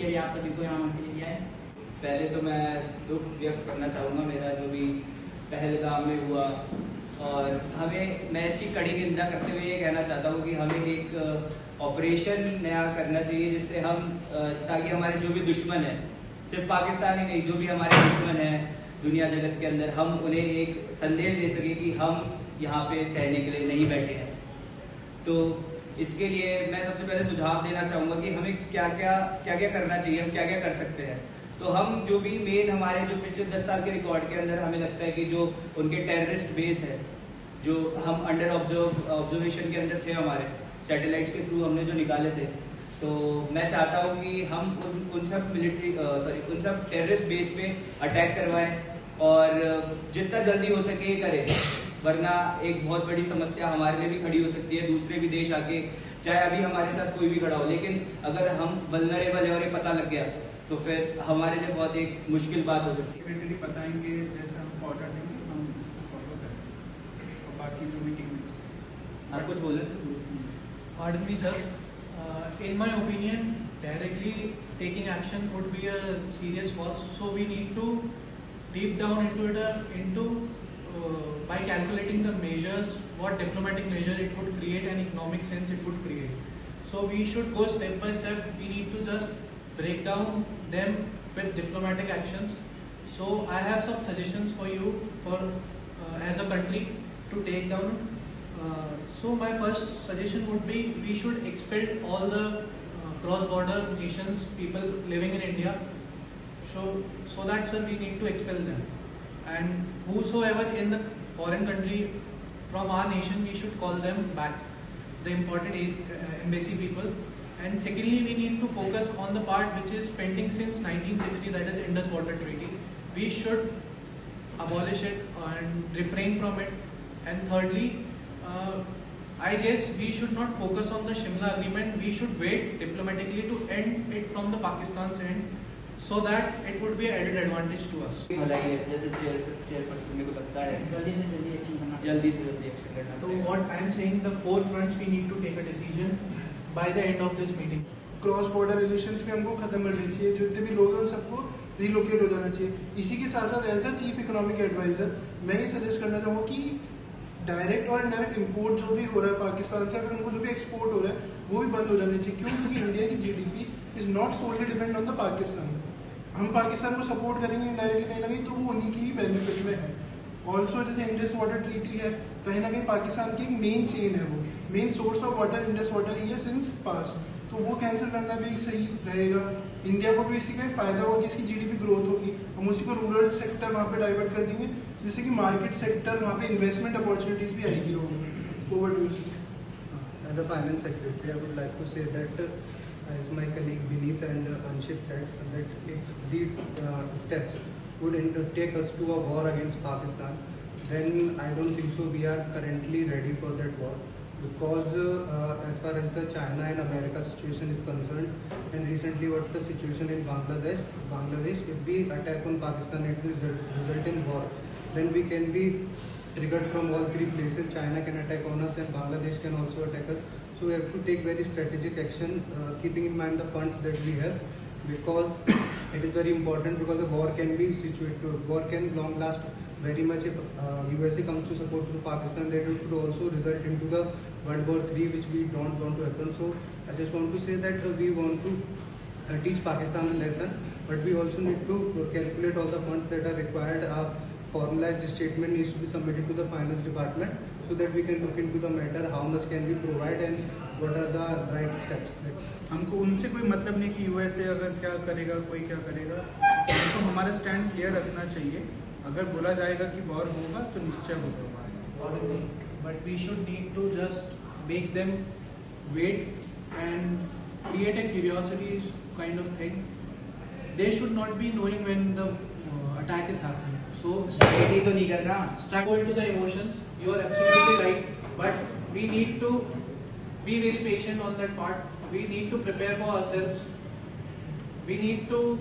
के लिए आप सभी को यहाँ के लिए आए। पहले तो मैं दुख व्यक्त करना चाहूँगा मेरा जो भी पहलगाम में हुआ, और मैं इसकी कड़ी निंदा करते हुए ये कहना चाहता हूँ कि हमें एक ऑपरेशन नया करना चाहिए जिससे हम ताकि हमारे जो भी दुश्मन है, सिर्फ पाकिस्तान ही नहीं, जो भी हमारे दुश्मन है दुनिया जगत के अंदर, हम उन्हें एक संदेश दे सके कि हम यहाँ पे सहने के लिए नहीं बैठे हैं। तो इसके लिए मैं सबसे पहले सुझाव देना चाहूँगा कि हमें क्या क्या करना चाहिए, हम क्या क्या कर सकते हैं। तो हम जो भी मेन हमारे जो पिछले 10 साल के रिकॉर्ड के अंदर हमें लगता है कि जो उनके टेररिस्ट बेस है, जो हम अंडर ऑब्जर्वेशन के अंदर थे, हमारे सैटेलाइट्स के थ्रू हमने जो निकाले थे, तो मैं चाहता हूँ कि हम उन सब टेररिस्ट बेस पे अटैक करवाएं और जितना जल्दी हो सके ये करें, वरना एक बहुत बड़ी समस्या हमारे लिए भी खड़ी हो सकती है। दूसरे भी देश आके, चाहे अभी हमारे साथ कोई भी खड़ा हो, लेकिन अगर हम वल्नरेबल है और ये पता लग गया तो फिर हमारे लिए बहुत एक मुश्किल बात हो सकती है। इमीडिएटली बताएंगे जैसे हम ऑर्डर देंगे हम उसको फॉलो करेंगे, और बाकी जो मीटिंग में आप कुछ बोले? Pardon me, sir. In my opinion, directly taking action would be a serious cost. So we need to deep down into by calculating the measures, what diplomatic measure it would create and economic sense it would create. So we should go step by step. We need to just break down them with diplomatic actions. So I have some suggestions for you for as a country to take down. So my first suggestion would be we should expel all the cross-border nations, people living in India. So that, sir, we need to expel them. And whosoever in the foreign country from our nation, we should call them back, the important embassy people. And secondly, we need to focus on the part which is pending since 1960, that is Indus Water Treaty. We should abolish it and refrain from it. And thirdly, I guess we should not focus on the Shimla agreement. We should wait diplomatically to end it from the Pakistan's end, so that it would be an added advantage to us. भलाई है, जैसे chairperson को लगता है जल्दी से जल्दी action करना। जल्दी से जल्दी एक्शन करना। So what I am saying, the 4 fronts we need to take a decision by the end of this meeting. Cross border relations भी हमको खत्म करनी चाहिए, जितने भी लोग हैं उन सबको रिलोकेट हो जाना चाहिए। इसी के साथ साथ as a chief economic adviser मैं ये सजेस्ट करना चाहूँगा कि डायरेक्ट और इनडायरेक्ट इंपोर्ट जो भी हो रहा है पाकिस्तान से, अगर उनको जो भी एक्सपोर्ट हो रहा है वो भी बंद हो जाने चाहिए। क्यों? क्योंकि इंडिया की GDP is not solely depend on the Pakistan. हम पाकिस्तान को सपोर्ट करेंगे इनडायरेक्टली कहीं ना कहीं, तो वो उन्हीं की ही बेनिफिट में है। ऑल्सो जैसे इंडस वाटर ट्रीटी है, कहीं ना कहीं पाकिस्तान की एक मेन चेन है, वो main source of water Indus water ही है सिंस पास, तो वो कैंसिल करना भी सही रहेगा। इंडिया को भी इसी का फायदा होगा कि इसकी जीडीपी ग्रोथ होगी, हम उसी को रूरल सेक्टर वहाँ पे डाइवर्ट कर देंगे, जिससे कि मार्केट सेक्टर वहाँ पे इन्वेस्टमेंट अपॉर्चुनिटीज भी आएगी लोगों को। Over to you. As a finance secretary, I would like to say that, as my colleague Vineet and Anshit said, that if these steps would take us to a war against Pakistan, then I don't think so we are currently ready for that war. Because as far as the China and America situation is concerned, and recently what the situation in Bangladesh, if we attack on Pakistan, it will result in war. Then we can be triggered from all 3 places. China can attack on us and Bangladesh can also attack us. So we have to take very strategic action, keeping in mind the funds that we have, because it is very important, because the war can be situated, war can long last very much. If USA comes to support to Pakistan, that it could also result into the World War III, which we don't want to happen. So I just want to say that we want to teach Pakistan a lesson, but we also need to calculate all the funds that are required. Formalized statement needs to be submitted to the finance department, so that we can look into the matter, how much can we provide and what are the right steps. हमको उनसे कोई मतलब नहीं कि USA अगर क्या करेगा, कोई क्या करेगा, हमको हमारा स्टैंड क्लियर रखना चाहिए। अगर बोला जाएगा कि वॉर होगा तो निश्चय होगा, But we should need to just make them wait and create a curiosity kind of thing. They should not be knowing when the attack is happening. So strategy तो नहीं करना, go into the emotions. You are absolutely right, but we need to be very patient on that part. We need to prepare for ourselves. We need to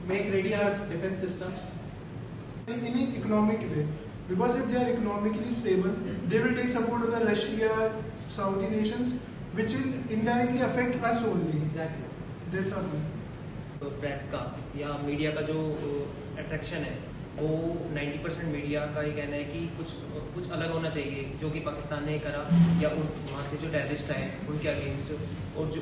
make ready our defense systems. In an economic way, because if they are economically stable, they will take support of the Russia, Saudi nations, which will indirectly affect us only. Exactly. That's our point. Press का या media का जो attraction है वो 90% media का ये कहना है कि कुछ अलग होना चाहिए जो कि पाकिस्तान ने करा या वहाँ से जो टेररिस्ट आए उनके अगेंस्ट। और जो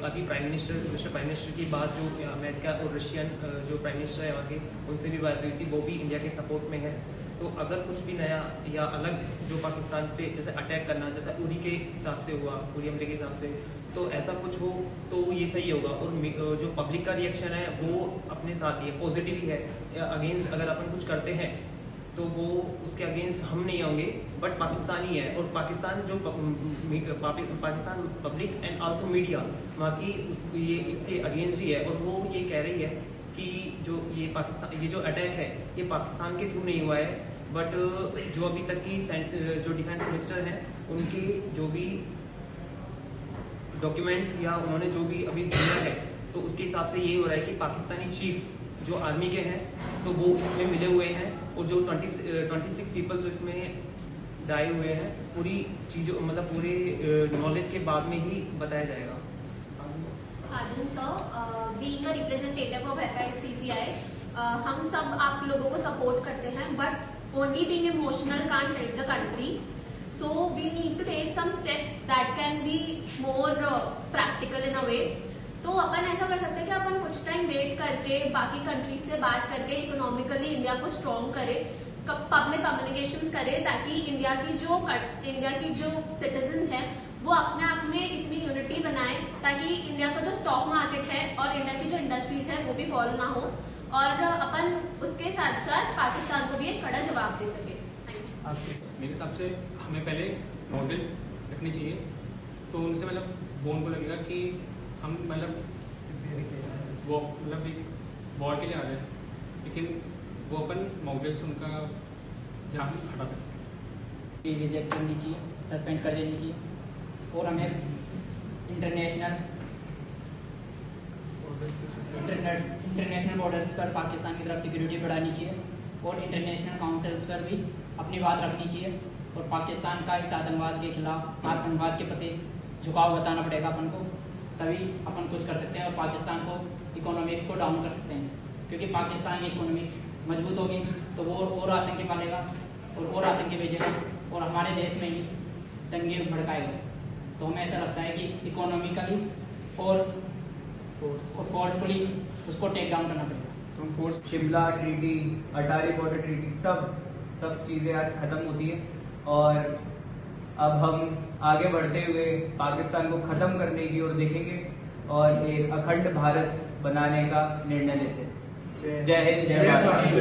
अभी मिस्टर प्राइम मिनिस्टर की बात जो अमेरिका और रशियन जो प्राइम मिनिस्टर है वहाँ के उनसे भी बात हुई थी, वो भी इंडिया के सपोर्ट में है। तो अगर कुछ भी नया या अलग जो पाकिस्तान पे जैसे अटैक करना जैसा उरी के हिसाब से हुआ, उरी हमले के हिसाब से, तो ऐसा कुछ हो तो ये सही होगा। और जो पब्लिक का रिएक्शन है वो अपने साथ ही है, पॉजिटिव ही है। अगेंस्ट अगर अपन कुछ करते हैं तो वो उसके अगेंस्ट हम नहीं होंगे बट पाकिस्तान ही है। और पाकिस्तान जो Pakistan public and also media वहाँ की ये इसके अगेंस्ट ही है। और वो ये कह रही है कि जो ये जो अटैक है ये पाकिस्तान के थ्रू नहीं हुआ है, बट जो अभी तक की जो डिफेंस मिनिस्टर हैं उनके जो भी डॉक्यूमेंट्स या उन्होंने जो भी अभी दिया है तो उसके हिसाब से ये हो रहा है कि पाकिस्तानी चीफ जो आर्मी के हैं तो वो इसमें मिले हुए हैं। और जो 26 पीपल जो इसमें डाए हुए हैं, पूरी चीज़ों मतलब पूरे नॉलेज के बाद में ही बताया जाएगा। Arjun sir, being a representative of FICCI, हम सब आप लोगों को सपोर्ट करते हैं, but only being emotional can't help the country. So we need to take some steps that can be more practical in a way. तो अपन ऐसा कर सकते हैं कि अपन कुछ टाइम वेट करके बाकी कंट्रीज से बात करके इकोनॉमिकली इंडिया को स्ट्रॉन्ग करे, पब्लिक कम्युनिकेशंस करे, ताकि इंडिया की जो सिटीजन्स हैं वो अपने आप में इतनी यूनिटी बनाए ताकि इंडिया का जो स्टॉक मार्केट है और इंडिया की जो इंडस्ट्रीज है वो भी फॉलो ना हो, और अपन उसके साथ साथ पाकिस्तान को भी एक कड़ा जवाब दे सके। मेरे हिसाब से हमें पहले मॉडल रखनी चाहिए, तो उनसे मतलब वो उनको लगेगा कि हम मतलब वो मतलब एक वॉर के लिए आ रहे हैं, लेकिन वो अपन मॉडल से उनका ध्यान हटा सकते हैं। रिजेक्ट करनी चाहिए, सस्पेंड कर देनी चाहिए। और हमें इंटरनेशनल बॉर्डर्स पर पाकिस्तान की तरफ सिक्योरिटी बढ़ानी चाहिए और इंटरनेशनल काउंसिल्स पर भी अपनी बात रखनी चाहिए। और पाकिस्तान का इस आतंकवाद के खिलाफ, आतंकवाद के प्रति झुकाव बताना पड़ेगा अपन को, तभी अपन कुछ कर सकते हैं और पाकिस्तान को इकोनॉमिक्स को डाउन कर सकते हैं। क्योंकि पाकिस्तान की इकोनॉमिक्स मजबूत होगी तो वो और आतंकी पालेगा और आतंकी भेजेगा और हमारे देश में ही दंगे भड़काएगा। तो हमें ऐसा लगता है कि इकोनॉमिकली और फोर्सफुली उसको टेक डाउन करना पड़ेगा। फोर्स शिमला ट्रीटी, अटारी बॉर्डर ट्रीटी, सब चीज़ें आज खत्म होती है और अब हम आगे बढ़ते हुए पाकिस्तान को खत्म करने की ओर देखेंगे और एक अखंड भारत बनाने का निर्णय लेते हैं। जय हिंद, जय भारत।